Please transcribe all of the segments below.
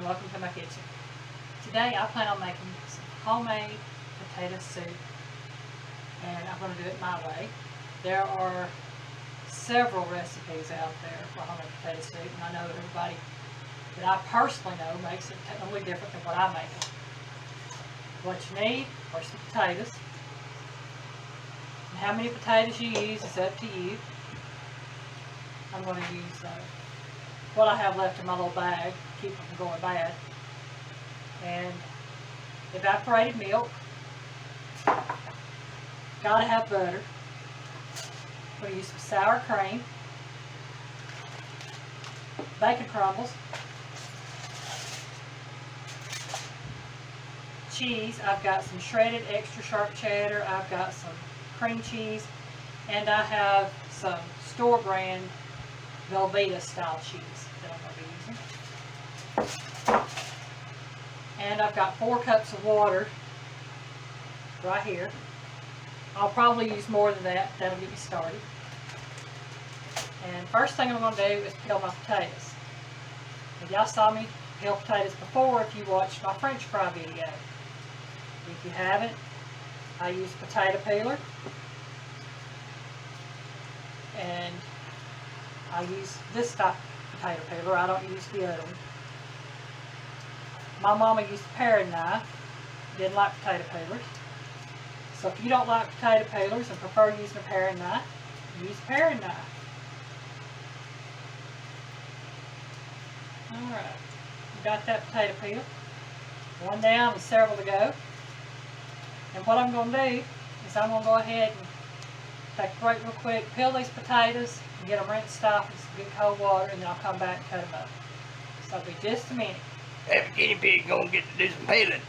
welcome to my kitchen. Today I plan on making some homemade potato soup, and I'm going to do it my way. There are several recipes out there for homemade potato soup, and I know everybody that I personally know makes it totally different than what I make it. What you need are some potatoes. And how many potatoes you use is up to you. I'm going to use what I have left in my little bag, keep it from going bad. And evaporated milk. Gotta have butter. I'm going to use some sour cream. Bacon crumbles. Cheese. I've got some shredded extra sharp cheddar. I've got some cream cheese. And I have some store brand Velveeta style cheese that I'm going to be using. And I've got 4 cups of water right here. I'll probably use more than that. That'll get me started. And first thing I'm going to do is peel my potatoes. If y'all saw me peel potatoes before, if you watched my French fry video. If you haven't, I use potato peeler. And I use this type of potato peeler. I don't use the other one. My mama used a paring knife. Didn't like potato peelers. So if you don't like potato peelers and prefer using a paring knife, use a paring knife. Alright, got that potato peel. One down and several to go. And what I'm going to do is I'm going to go ahead and take a break real quick, peel these potatoes, and get them rinsed off in some good cold water, and then I'll come back and cut them up. So it'll be just a minute. That guinea pig gonna get to do some peeling.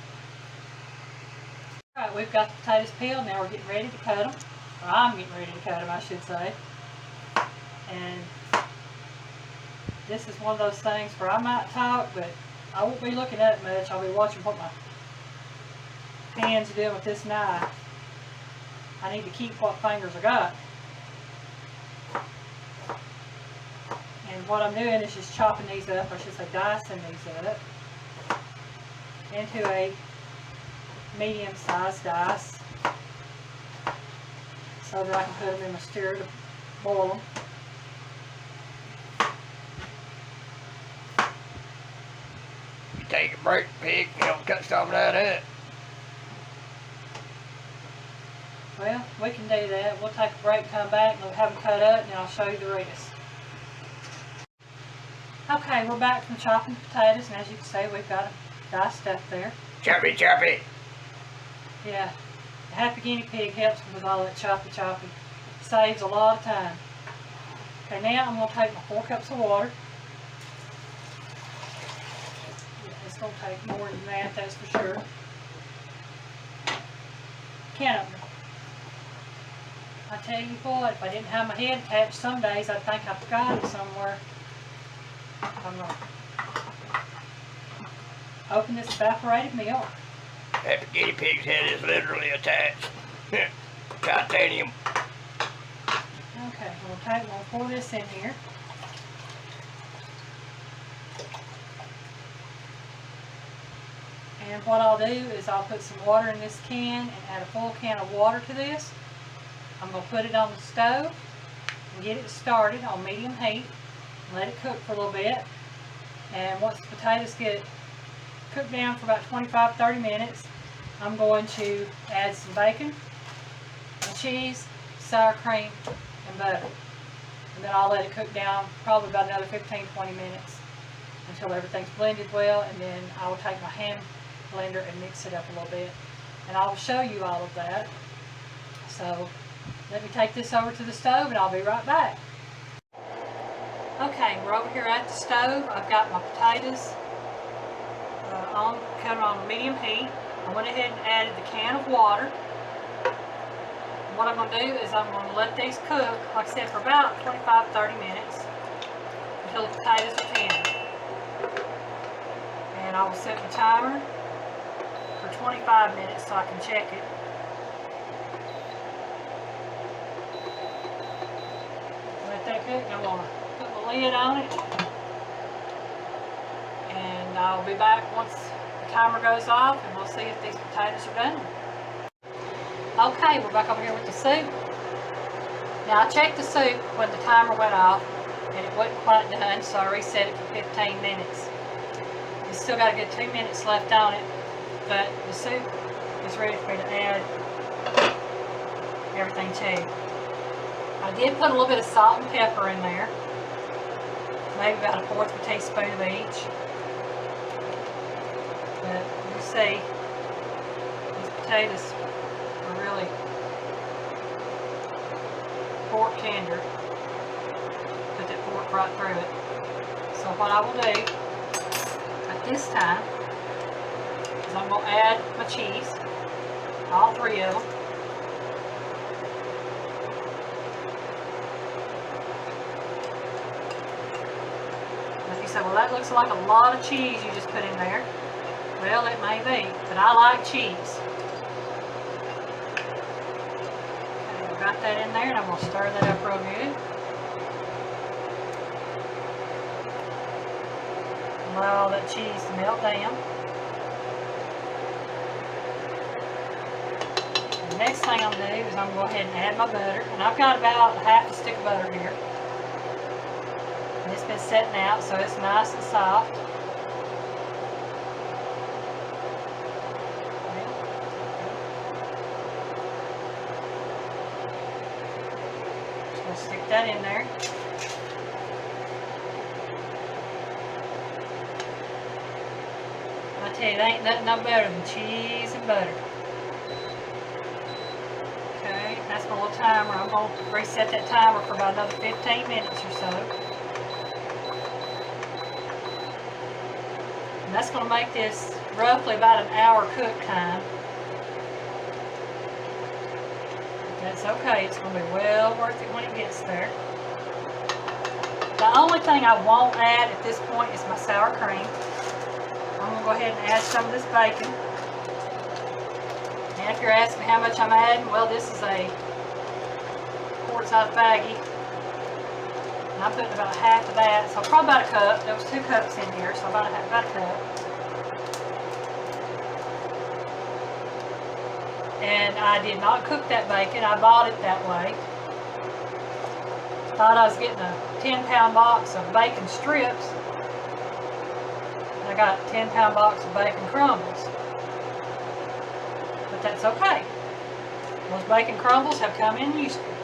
Alright, we've got the potatoes peeled. Now we're getting ready to cut them. Or I'm getting ready to cut them, I should say. And this is one of those things where I might talk, but I won't be looking at it much. I'll be watching what my hands are doing with this knife. I need to keep what fingers I got. And what I'm doing is just chopping these up, or I should say dicing these up, into a medium-sized dice, so that I can put them in my stir to boil them. You take a break, pig, you don't cut something out of it. Well, we can do that. We'll take a break, come back, and we'll have them cut up, and then I'll show you the rest. Okay, we're back from chopping potatoes, and as you can see, we've got them diced up there. Choppy, choppy. Yeah, the happy guinea pig helps me with all that choppy. Saves a lot of time. Okay, now I'm going to take my 4 cups of water. Yeah, it's going to take more than that, that's for sure. Can opener. I tell you what, if I didn't have my head attached, some days I'd think I forgot it somewhere. I'm going to open this evaporated milk. That guinea pig's head is literally attached. Titanium. Okay, we'll pour this in here. And what I'll do is I'll put some water in this can and add a full can of water to this. I'm going to put it on the stove and get it started on medium heat. Let it cook for a little bit. And once the potatoes get cooked down for about 25-30 minutes, I'm going to add some bacon, and cheese, sour cream, and butter. And then I'll let it cook down probably about another 15-20 minutes until everything's blended well, and then I will take my hand blender and mix it up a little bit. And I'll show you all of that. So let me take this over to the stove and I'll be right back. Okay, we're over here at the stove. I've got my potatoes cut on medium heat. I went ahead and added the can of water. And what I'm going to do is I'm going to let these cook, like I said, for about 25-30 minutes until the potatoes are tender. And I will set the timer for 25 minutes so I can check it. Let that cook. I'm going to put the lid on it. And I'll be back once the timer goes off and we'll see if these potatoes are done. Okay, we're back over here with the soup. Now I checked the soup when the timer went off and it wasn't quite done, so I reset it for 15 minutes. It's still got a good 2 minutes left on it, but the soup is ready for me to add everything to. I did put a little bit of salt and pepper in there, maybe about 1/4 of a teaspoon of each. But you see, these potatoes are really fork tender. Put that fork right through it. So what I will do at this time is I'm going to add my cheese, all 3 of them. If you say, well, that looks like a lot of cheese you just put in there. Well, it may be, but I like cheese. Okay, I've got that in there, and I'm going to stir that up real good. Allow all that cheese to melt down. The next thing I'm going to do is I'm going to go ahead and add my butter. And I've got about 1/2 stick of butter here. And it's been setting out, so it's nice and soft. Just going to stick that in there. I tell you, there ain't nothing no better than cheese and butter. Okay, that's my little timer. I'm going to reset that timer for about another 15 minutes or so. And that's going to make this roughly about an hour cook time. But that's okay. It's going to be well worth it when it gets there. The only thing I won't add at this point is my sour cream. I'm going to go ahead and add some of this bacon. And if you're asking how much I'm adding, well, this is a quart-size baggie. And I'm putting about 1/2 of that, so probably about a cup. There was 2 cups in here, so about a cup. And I did not cook that bacon. I bought it that way. Thought I was getting a 10-pound box of bacon strips. I got a 10-pound box of bacon crumbles. But that's okay. Those bacon crumbles have come in useful.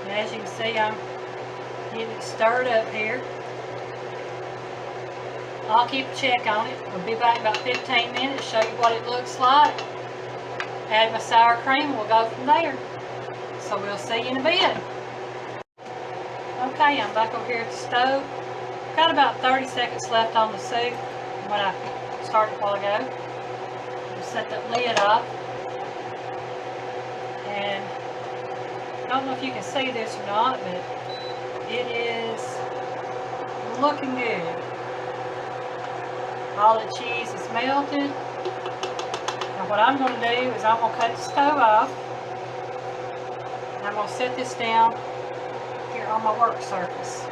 And as you can see, I'm getting it stirred up here. I'll keep a check on it. We'll be back in about 15 minutes, show you what it looks like. Add my sour cream, and we'll go from there. So we'll see you in a bit. Okay, I'm back over here at the stove. Got about 30 seconds left on the soup when I started a while ago. We'll set that lid off. And I don't know if you can see this or not, but it is looking good. All the cheese is melted. Now what I'm going to do is I'm going to cut the stove off. And I'm going to set this down here on my work surface.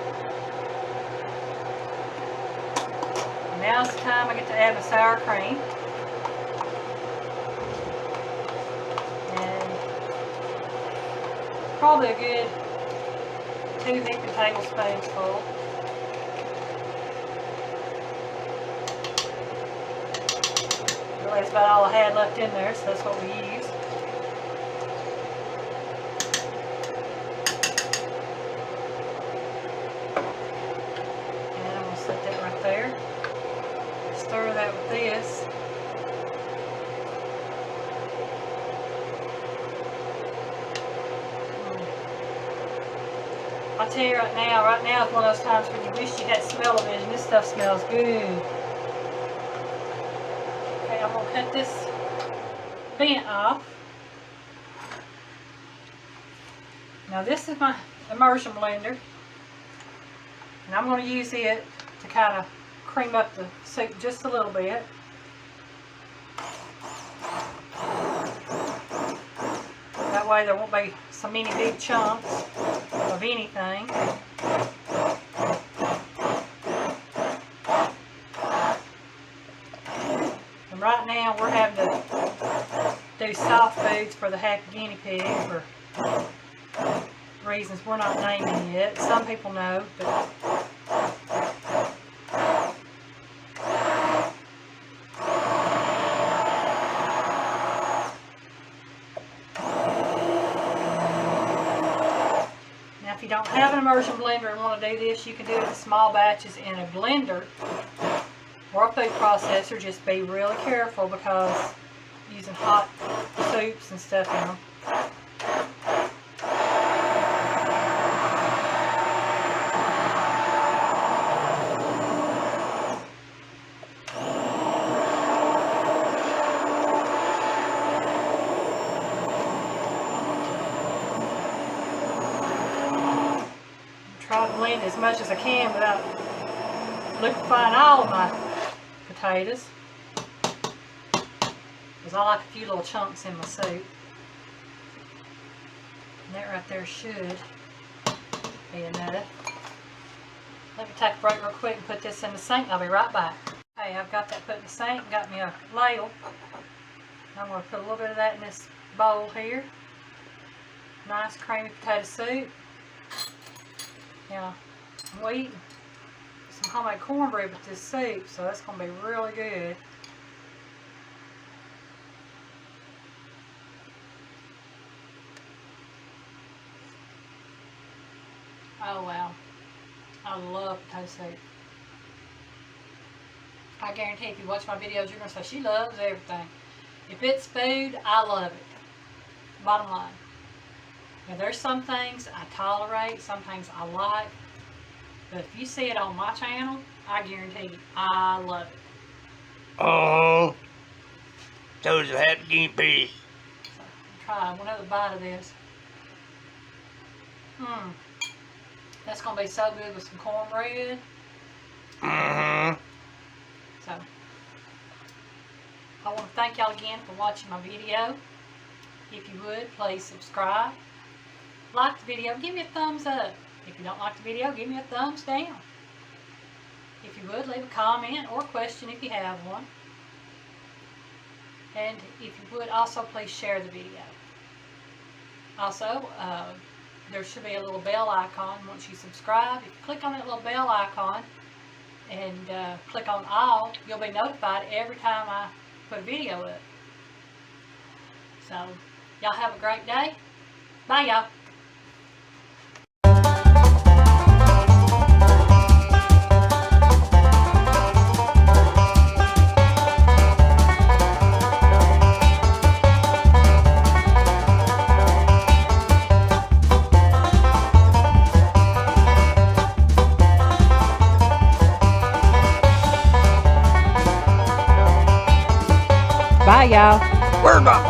And now's the time I get to add my sour cream. And probably a good 2 heaping tablespoons full. Really, that's about all I had left in there, so that's what we use. And I'm going to set that right there. Stir that with this. I'll tell you right now is one of those times when you wish you had smell-o-vision. This stuff smells good. Okay, I'm going to cut this vent off. Now this is my immersion blender. And I'm going to use it to kind of cream up the soup just a little bit. That way way there won't be so many big chunks of anything. And right now we're having to do soft foods for the happy guinea pig for reasons we're not naming yet. Some people know, but now if you don't have an immersion blender and want to do this, you can do it in small batches in a blender or a food processor. Just be really careful because using hot soups and stuff in them. Try to blend as much as I can without liquefying all of my potatoes, because I like a few little chunks in my soup. And that right there should be enough. Let me take a break real quick and put this in the sink. I'll be right back. Okay, I've got that put in the sink. Got me a ladle. I'm going to put a little bit of that in this bowl here. Nice creamy potato soup. Now, I'm eating some homemade cornbread with this soup, so that's going to be really good. Oh wow, I love potato soup. I guarantee if you watch my videos, you're going to say she loves everything. If it's food, I love it. Bottom line. Now there's some things I tolerate, some things I like, but if you see it on my channel, I guarantee you, I love it. Oh, so is a happy guinea pig. So, try one other bite of this. That's going to be so good with some cornbread. So, I want to thank y'all again for watching my video. If you would, please subscribe. Like the video, give me a thumbs up. If you don't like the video, give me a thumbs down. If you would, leave a comment or question if you have one. And if you would, also please share the video. Also, there should be a little bell icon once you subscribe. If you click on that little bell icon and click on all, you'll be notified every time I put a video up. So, y'all have a great day. Bye, y'all. Bye, y'all. Where's my